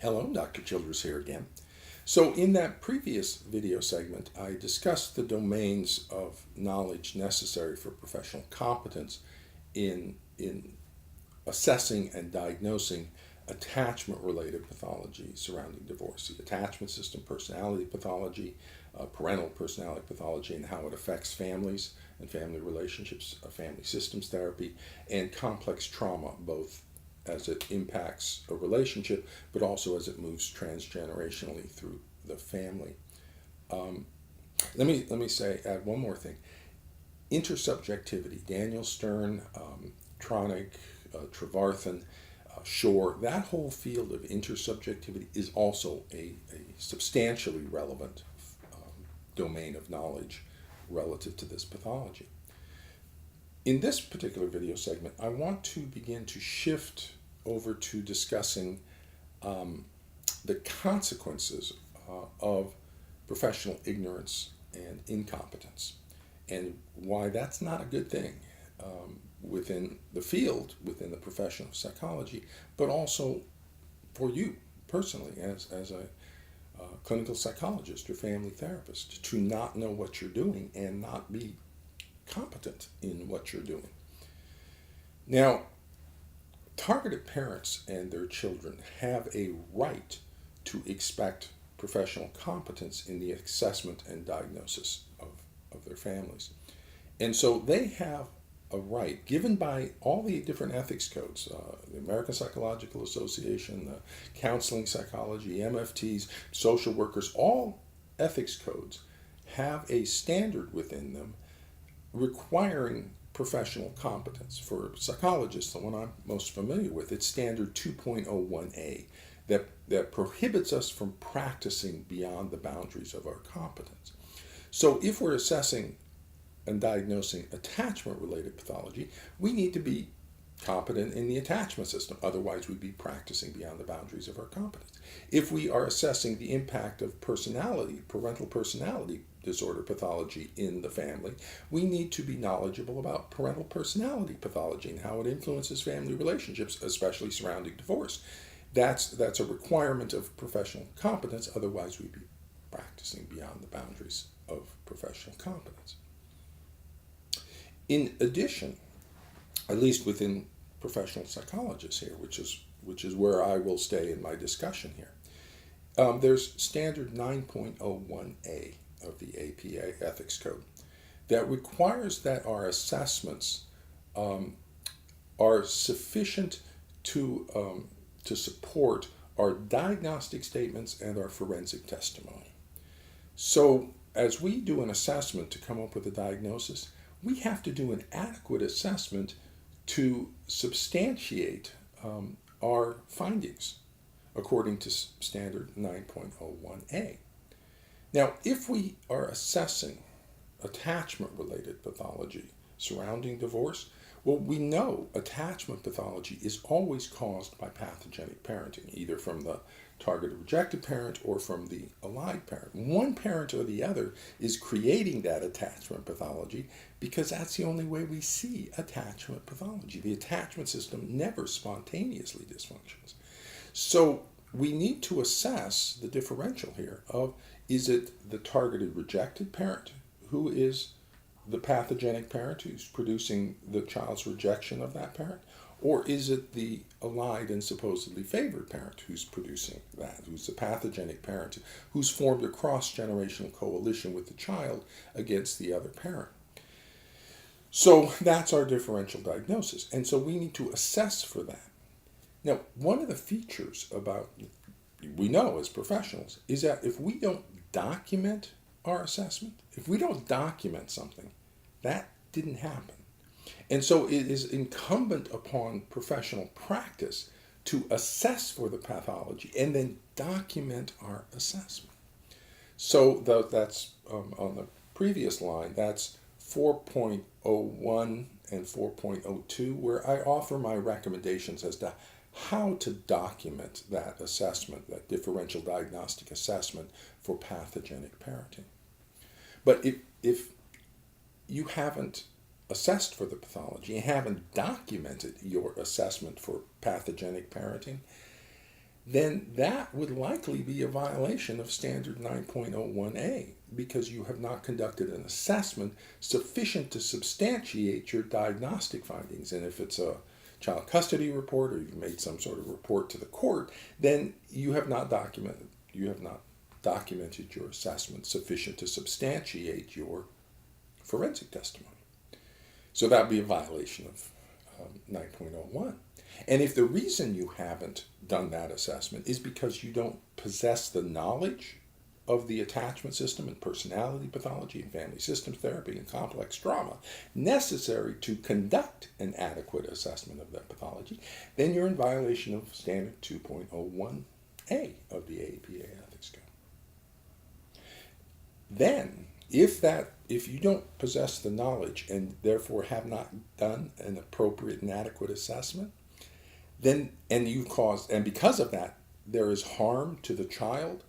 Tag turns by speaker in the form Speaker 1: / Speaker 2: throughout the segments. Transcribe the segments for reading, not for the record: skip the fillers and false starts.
Speaker 1: Hello, Dr. Childress here again. So in that previous video segment, I discussed the domains of knowledge necessary for professional competence in assessing and diagnosing attachment-related pathology surrounding divorce. The attachment system personality pathology, parental personality pathology, and how it affects families and family relationships, family systems therapy, and complex trauma, both as it impacts a relationship, but also as it moves transgenerationally through the family. Let me add one more thing. Intersubjectivity. Daniel Stern, Tronick, Trevarthen, Shore, that whole field of intersubjectivity is also a substantially relevant domain of knowledge relative to this pathology. In this particular video segment, I want to begin to shift over to discussing the consequences of professional ignorance and incompetence, and why that's not a good thing within the field, within the profession of psychology, but also for you personally as a clinical psychologist or family therapist, to not know what you're doing and not be competent in what you're doing. Now, targeted parents and their children have a right to expect professional competence in the assessment and diagnosis of their families. And so they have a right given by all the different ethics codes, the American Psychological Association, the counseling psychology, MFTs, social workers, all ethics codes have a standard within them requiring professional competence. For psychologists, the one I'm most familiar with, it's standard 2.01a that prohibits us from practicing beyond the boundaries of our competence. So if we're assessing and diagnosing attachment-related pathology, we need to be competent in the attachment system. Otherwise, we'd be practicing beyond the boundaries of our competence. If we are assessing the impact of personality, parental personality disorder pathology in the family, we need to be knowledgeable about parental personality pathology and how it influences family relationships, especially surrounding divorce. That's a requirement of professional competence. Otherwise, we'd be practicing beyond the boundaries of professional competence. In addition, at least within professional psychologists here, which is where I will stay in my discussion here, there's standard 9.01a of the APA Ethics Code that requires that our assessments are sufficient to support our diagnostic statements and our forensic testimony. So as we do an assessment to come up with a diagnosis, we have to do an adequate assessment to substantiate our findings according to standard 9.01a. Now, if we are assessing attachment-related pathology surrounding divorce, well, we know attachment pathology is always caused by pathogenic parenting, either from the targeted rejected parent or from the allied parent. One parent or the other is creating that attachment pathology because that's the only way we see attachment pathology. The attachment system never spontaneously dysfunctions. So we need to assess the differential here of, is it the targeted rejected parent who is the pathogenic parent who's producing the child's rejection of that parent? Or is it the allied and supposedly favored parent who's producing that, who's the pathogenic parent, who's formed a cross-generational coalition with the child against the other parent? So that's our differential diagnosis. And so we need to assess for that. Now, one of the features about, we know as professionals, is that if we don't document our assessment, if we don't document something, that didn't happen. And so it is incumbent upon professional practice to assess for the pathology and then document our assessment. So that's on the previous line, that's 4.01 and 4.02, where I offer my recommendations as to how to document that assessment, that differential diagnostic assessment for pathogenic parenting. But if you haven't assessed for the pathology, you haven't documented your assessment for pathogenic parenting, then that would likely be a violation of Standard 9.01a because you have not conducted an assessment sufficient to substantiate your diagnostic findings. And if it's a child custody report or you've made some sort of report to the court, then you have not documented your assessment sufficient to substantiate your forensic testimony. So that would be a violation of 9.01. And if the reason you haven't done that assessment is because you don't possess the knowledge of the attachment system and personality pathology and family systems therapy and complex trauma necessary to conduct an adequate assessment of that pathology, then you're in violation of Standard 2.01a of the APA Ethics Code. Then, if you don't possess the knowledge and therefore have not done an appropriate and adequate assessment, then and because of that, there is harm to the child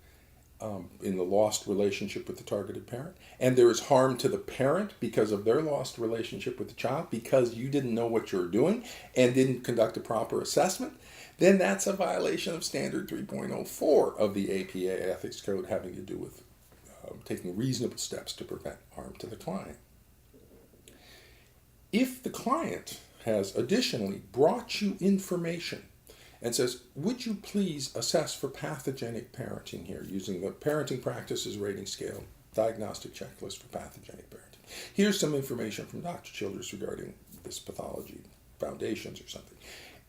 Speaker 1: in the lost relationship with the targeted parent, and there is harm to the parent because of their lost relationship with the child because you didn't know what you were doing and didn't conduct a proper assessment, then that's a violation of Standard 3.04 of the APA Ethics Code having to do with taking reasonable steps to prevent harm to the client. If the client has additionally brought you information and says, would you please assess for pathogenic parenting here using the Parenting Practices Rating Scale Diagnostic Checklist for Pathogenic Parenting. Here's some information from Dr. Childress regarding this pathology, foundations or something.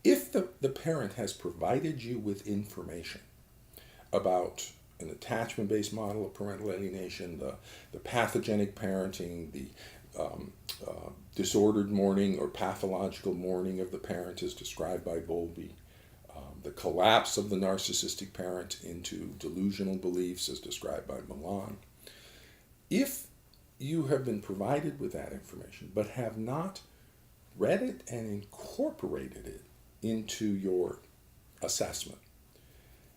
Speaker 1: If the parent has provided you with information about an attachment-based model of parental alienation, the pathogenic parenting, the disordered mourning or pathological mourning of the parent as described by Bowlby, the collapse of the narcissistic parent into delusional beliefs as described by Milan. If you have been provided with that information but have not read it and incorporated it into your assessment,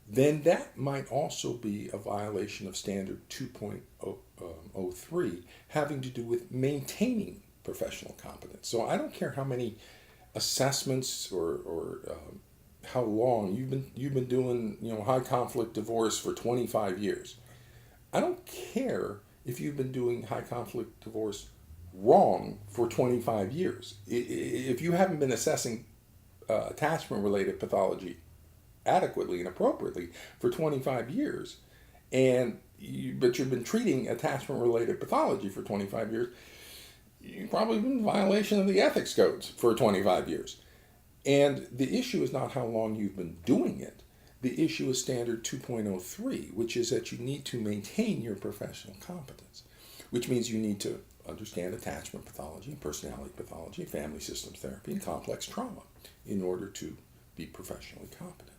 Speaker 1: then that might also be a violation of Standard 2.03 having to do with maintaining professional competence. So I don't care how many assessments or how long you've been doing high conflict divorce for 25 years. I don't care if you've been doing high conflict divorce wrong for 25 years. If you haven't been assessing attachment related pathology adequately and appropriately for 25 years, but you've been treating attachment-related pathology for 25 years, you've probably been in violation of the ethics codes for 25 years. And the issue is not how long you've been doing it. The issue is Standard 2.03, which is that you need to maintain your professional competence, which means you need to understand attachment pathology, personality pathology, family systems therapy, and complex trauma in order to be professionally competent.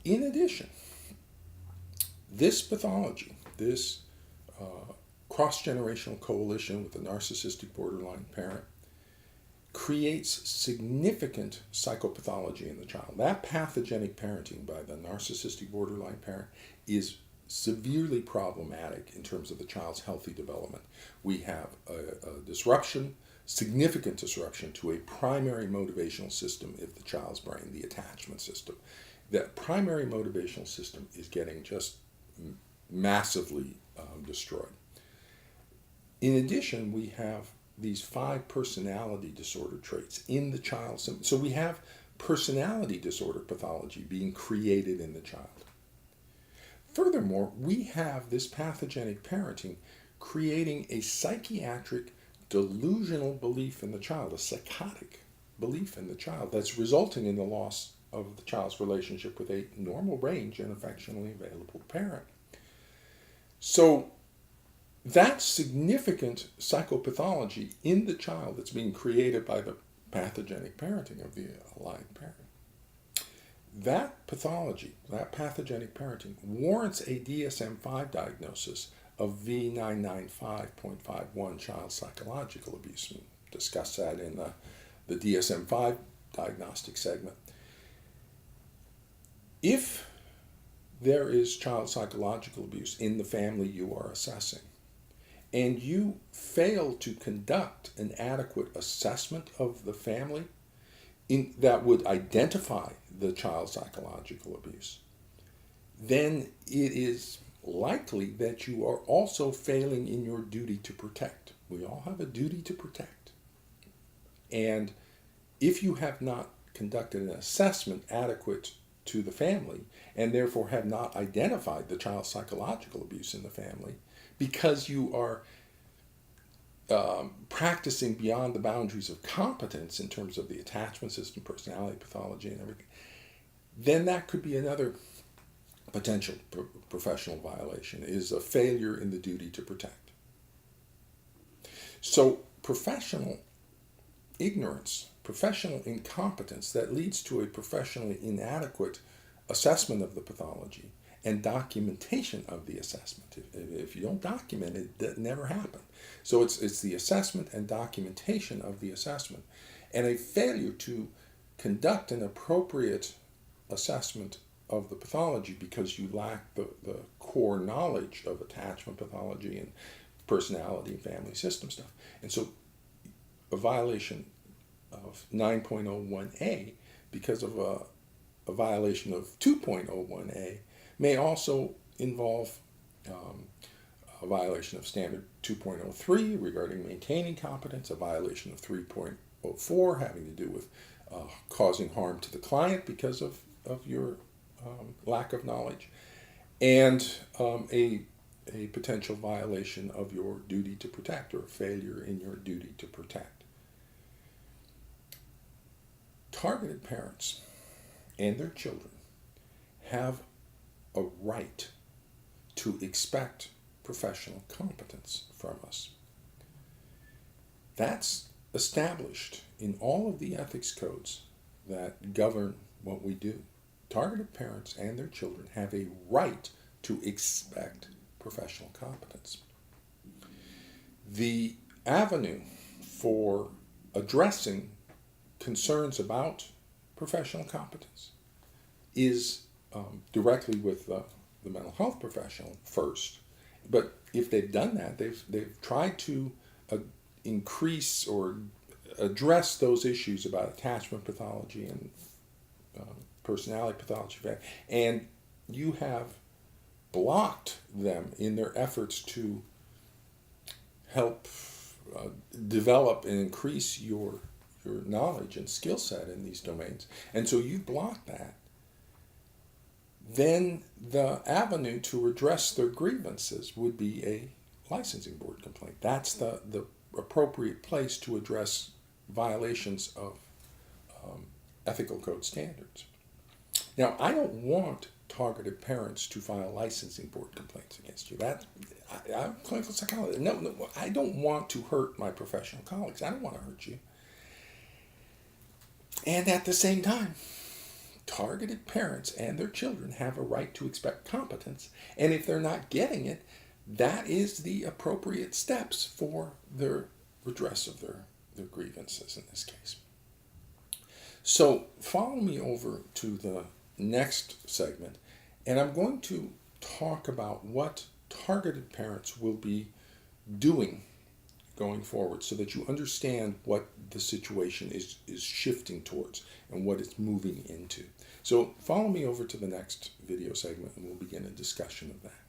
Speaker 1: In addition, this pathology, this cross-generational coalition with the narcissistic borderline parent, creates significant psychopathology in the child. That pathogenic parenting by the narcissistic borderline parent is severely problematic in terms of the child's healthy development. We have a disruption, significant disruption to a primary motivational system in the child's brain, the attachment system. That primary motivational system is getting just massively destroyed. In addition, we have these 5 personality disorder traits in the child. So we have personality disorder pathology being created in the child. Furthermore, we have this pathogenic parenting creating a psychiatric delusional belief in the child, a psychotic belief in the child that's resulting in the loss of the child's relationship with a normal range and affectionately available parent. So that significant psychopathology in the child that's being created by the pathogenic parenting of the aligned parent, that pathology, that pathogenic parenting, warrants a DSM-5 diagnosis of V995.51 child psychological abuse. We discussed that in the DSM-5 diagnostic segment. If there is child psychological abuse in the family you are assessing, and you fail to conduct an adequate assessment of the family, that would identify the child's psychological abuse, then it is likely that you are also failing in your duty to protect. We all have a duty to protect. And if you have not conducted an assessment adequate to the family, and therefore have not identified the child's psychological abuse in the family, because you are practicing beyond the boundaries of competence in terms of the attachment system, personality pathology, and everything, then that could be another potential professional violation, is a failure in the duty to protect. So professional ignorance, professional incompetence that leads to a professionally inadequate assessment of the pathology and documentation of the assessment. If you don't document it, that never happened. So it's the assessment and documentation of the assessment, and a failure to conduct an appropriate assessment of the pathology because you lack the core knowledge of attachment pathology and personality and family system stuff. And so a violation of 9.01a because of a violation of 2.01a may also involve a violation of standard 2.03 regarding maintaining competence, a violation of 3.04 having to do with causing harm to the client because of your lack of knowledge, and a potential violation of your duty to protect, or failure in your duty to protect. Targeted parents and their children have a right to expect professional competence from us. That's established in all of the ethics codes that govern what we do. Targeted parents and their children have a right to expect professional competence. The avenue for addressing concerns about professional competence is directly with the mental health professional first. But if they've done that, they've tried to increase or address those issues about attachment pathology and personality pathology, and you have blocked them in their efforts to help develop and increase your knowledge and skill set in these domains, and so you block that, then the avenue to address their grievances would be a licensing board complaint. That's the appropriate place to address violations of ethical code standards. Now, I don't want targeted parents to file licensing board complaints against you. I'm a clinical psychologist. No, I don't want to hurt my professional colleagues. I don't want to hurt you. And at the same time, targeted parents and their children have a right to expect competence. And if they're not getting it, that is the appropriate steps for their redress of their grievances in this case. So follow me over to the next segment, and I'm going to talk about what targeted parents will be doing going forward so that you understand what the situation is shifting towards and what it's moving into. So follow me over to the next video segment and we'll begin a discussion of that.